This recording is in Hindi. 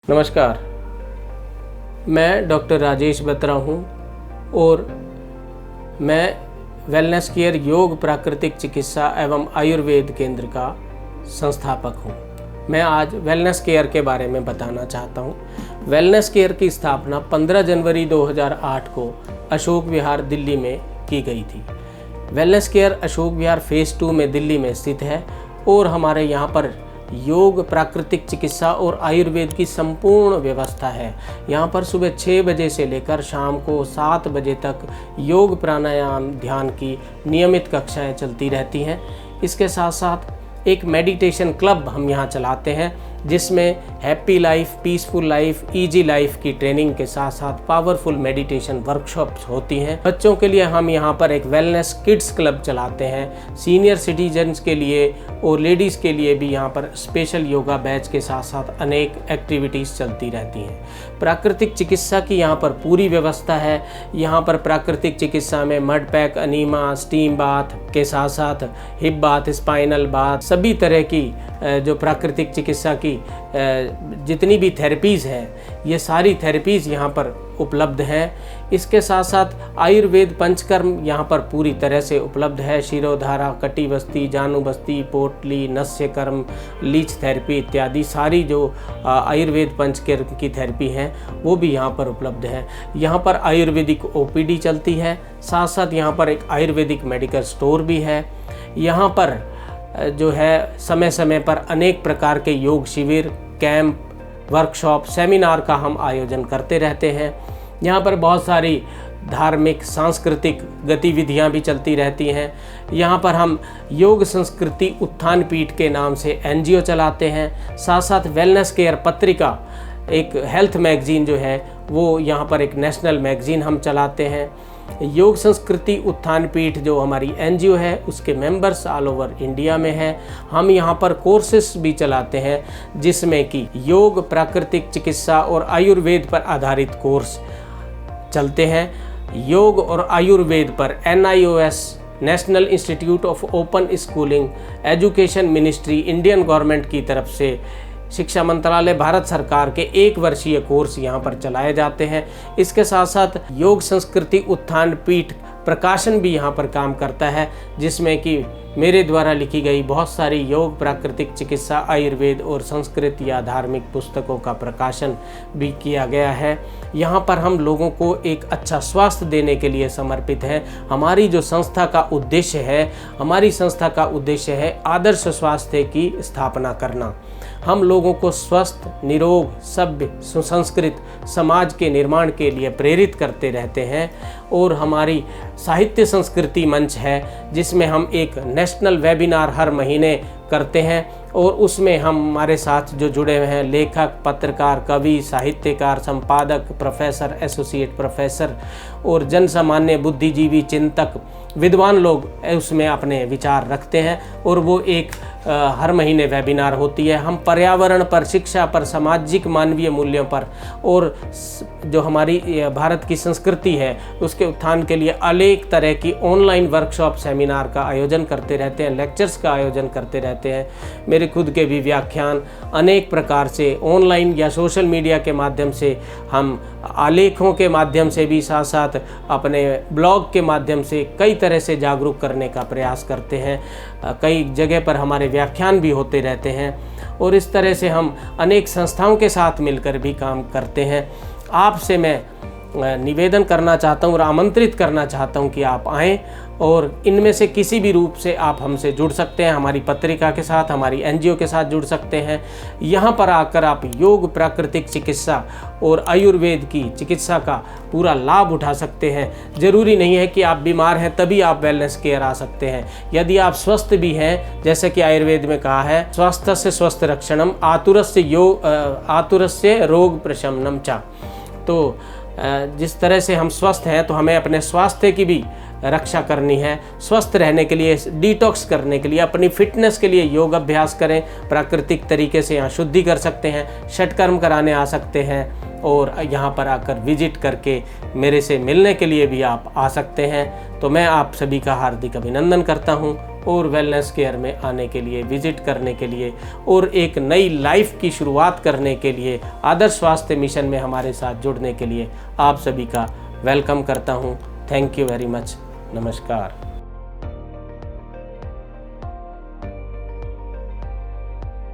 नमस्कार, मैं डॉक्टर राजेश बत्रा हूँ और मैं वेलनेस केयर योग प्राकृतिक चिकित्सा एवं आयुर्वेद केंद्र का संस्थापक हूँ। मैं आज वेलनेस केयर के बारे में बताना चाहता हूँ। वेलनेस केयर की स्थापना 15 जनवरी 2008 को अशोक विहार दिल्ली में की गई थी। Wellness care Ashok Vihar phase 2 में दिल्ली में स्थित है और हमारे यहाँ पर योग प्राकृतिक चिकित्सा और आयुर्वेद की संपूर्ण व्यवस्था है। यहाँ पर सुबह 6 बजे से लेकर शाम को 7 बजे तक योग प्राणायाम ध्यान की नियमित कक्षाएं चलती रहती हैं। इसके साथ साथ एक मेडिटेशन क्लब हम यहाँ चलाते हैं जिसमें happy life, peaceful life, easy life की ट्रेनिंग के साथ साथ पावरफुल मेडिटेशन वर्कशॉप्स होती हैं। बच्चों के लिए हम यहाँ पर एक वेलनेस किड्स क्लब चलाते हैं। सीनियर सिटीजन्स के लिए और लेडीज़ के लिए भी यहाँ पर स्पेशल योगा बैच के साथ साथ अनेक एक्टिविटीज़ चलती रहती हैं। प्राकृतिक चिकित्सा की यहाँ पर पूरी व्यवस्था है। यहाँ पर प्राकृतिक चिकित्सा में mud pack, enema, steam bath के साथ साथ हिप बाथ, स्पाइनल बाथ, सभी तरह की जो प्राकृतिक चिकित्सा की जितनी भी थेरेपीज़ हैं, ये सारी थेरेपीज़ यहाँ पर उपलब्ध हैं। इसके साथ साथ आयुर्वेद पंचकर्म यहाँ पर पूरी तरह से उपलब्ध है। शिरोधारा, कटिबस्ती, जानुबस्ती, पोटली, नस्यकर्म, लीच थेरेपी इत्यादि सारी जो आयुर्वेद पंचकर्म की थेरेपी हैं वो भी यहाँ पर उपलब्ध है। यहाँ पर आयुर्वेदिक ओपीडी चलती है, साथ साथ यहाँ पर एक आयुर्वेदिक मेडिकल स्टोर भी है। यहाँ पर जो है समय समय पर अनेक प्रकार के योग शिविर, कैंप, वर्कशॉप, सेमिनार का हम आयोजन करते रहते हैं। यहाँ पर बहुत सारी धार्मिक सांस्कृतिक गतिविधियाँ भी चलती रहती हैं। यहाँ पर हम योग संस्कृति उत्थान पीठ के नाम से एनजीओ चलाते हैं। साथ साथ वेलनेस केयर पत्रिका, एक हेल्थ मैगजीन जो है वो यहाँ पर एक नेशनल मैगजीन हम चलाते हैं। योग संस्कृति उत्थान पीठ जो हमारी एनजीओ है उसके मेंबर्स ऑल ओवर इंडिया में हैं। हम यहाँ पर कोर्सेस भी चलाते हैं जिसमें कि योग प्राकृतिक चिकित्सा और आयुर्वेद पर आधारित कोर्स चलते हैं। योग और आयुर्वेद पर NIOS national institute of open schooling education ministry Indian government की तरफ से शिक्षा मंत्रालय भारत सरकार के 1 वर्षीय कोर्स यहाँ पर चलाए जाते हैं। इसके साथ साथ योग संस्कृति उत्थान पीठ प्रकाशन भी यहाँ पर काम करता है जिसमें कि मेरे द्वारा लिखी गई बहुत सारी योग प्राकृतिक चिकित्सा, आयुर्वेद और संस्कृत या धार्मिक पुस्तकों का प्रकाशन भी किया गया है। यहाँ पर हम लोगों को एक अच्छा स्वास्थ्य देने के लिए समर्पित हैं। हमारी जो संस्था का उद्देश्य है, हमारी संस्था का उद्देश्य है आदर्श स्वास्थ्य की स्थापना करना। हम लोगों को स्वस्थ, निरोग, सभ्य, सुसंस्कृत समाज के निर्माण के लिए प्रेरित करते रहते हैं। और हमारी साहित्य संस्कृति मंच है जिसमें हम एक नेशनल वेबिनार हर महीने करते हैं और उसमें हम हमारे साथ जो जुड़े हुए हैं लेखक, पत्रकार, कवि, साहित्यकार, संपादक, प्रोफेसर, एसोसिएट प्रोफेसर और जन सामान्य बुद्धिजीवी, चिंतक, विद्वान लोग उसमें अपने विचार रखते हैं और वो एक हर महीने वेबिनार होती है। हम पर्यावरण पर, शिक्षा पर, सामाजिक मानवीय मूल्यों पर और जो हमारी भारत की संस्कृति है उसके उत्थान के लिए अनेक तरह की ऑनलाइन वर्कशॉप, सेमिनार का आयोजन करते रहते हैं, लेक्चर्स का आयोजन करते रहते हैं। मेरे खुद के भी व्याख्यान अनेक प्रकार से ऑनलाइन या सोशल मीडिया के माध्यम से, हम आलेखों के माध्यम से भी, साथ साथ अपने ब्लॉग के माध्यम से कई तरह से जागरूक करने का प्रयास करते हैं। कई जगह पर हमारे व्याख्यान भी होते रहते हैं और इस तरह से हम अनेक संस्थाओं के साथ मिलकर भी काम करते हैं। आपसे मैं निवेदन करना चाहता हूँ और आमंत्रित करना चाहता हूँ कि आप आएँ और इनमें से किसी भी रूप से आप हमसे जुड़ सकते हैं। हमारी पत्रिका के साथ, हमारी एनजीओ के साथ जुड़ सकते हैं। यहाँ पर आकर आप योग प्राकृतिक चिकित्सा और आयुर्वेद की चिकित्सा का पूरा लाभ उठा सकते हैं। ज़रूरी नहीं है कि आप बीमार हैं तभी आप वेलनेस केयर आ सकते हैं। यदि आप स्वस्थ भी हैं, जैसे कि आयुर्वेद में कहा है, स्वस्थस्य स्वस्थ रक्षणम आतुरस्य रोग प्रशमनम च। तो जिस तरह से हम स्वस्थ हैं तो हमें अपने स्वास्थ्य की भी रक्षा करनी है। स्वस्थ रहने के लिए, डिटॉक्स करने के लिए, अपनी फिटनेस के लिए योग अभ्यास करें। प्राकृतिक तरीके से यहाँ शुद्धि कर सकते हैं, षटकर्म कराने आ सकते हैं और यहाँ पर आकर विजिट करके मेरे से मिलने के लिए भी आप आ सकते हैं। तो मैं आप सभी का हार्दिक अभिनंदन करता हूँ। और वेलनेस केयर में आने के लिए, विजिट करने के लिए और एक नई लाइफ की शुरुआत करने के लिए, आदर्श स्वास्थ्य मिशन में हमारे साथ जुड़ने के लिए आप सभी का वेलकम करता हूं। Thank you very much. नमस्कार।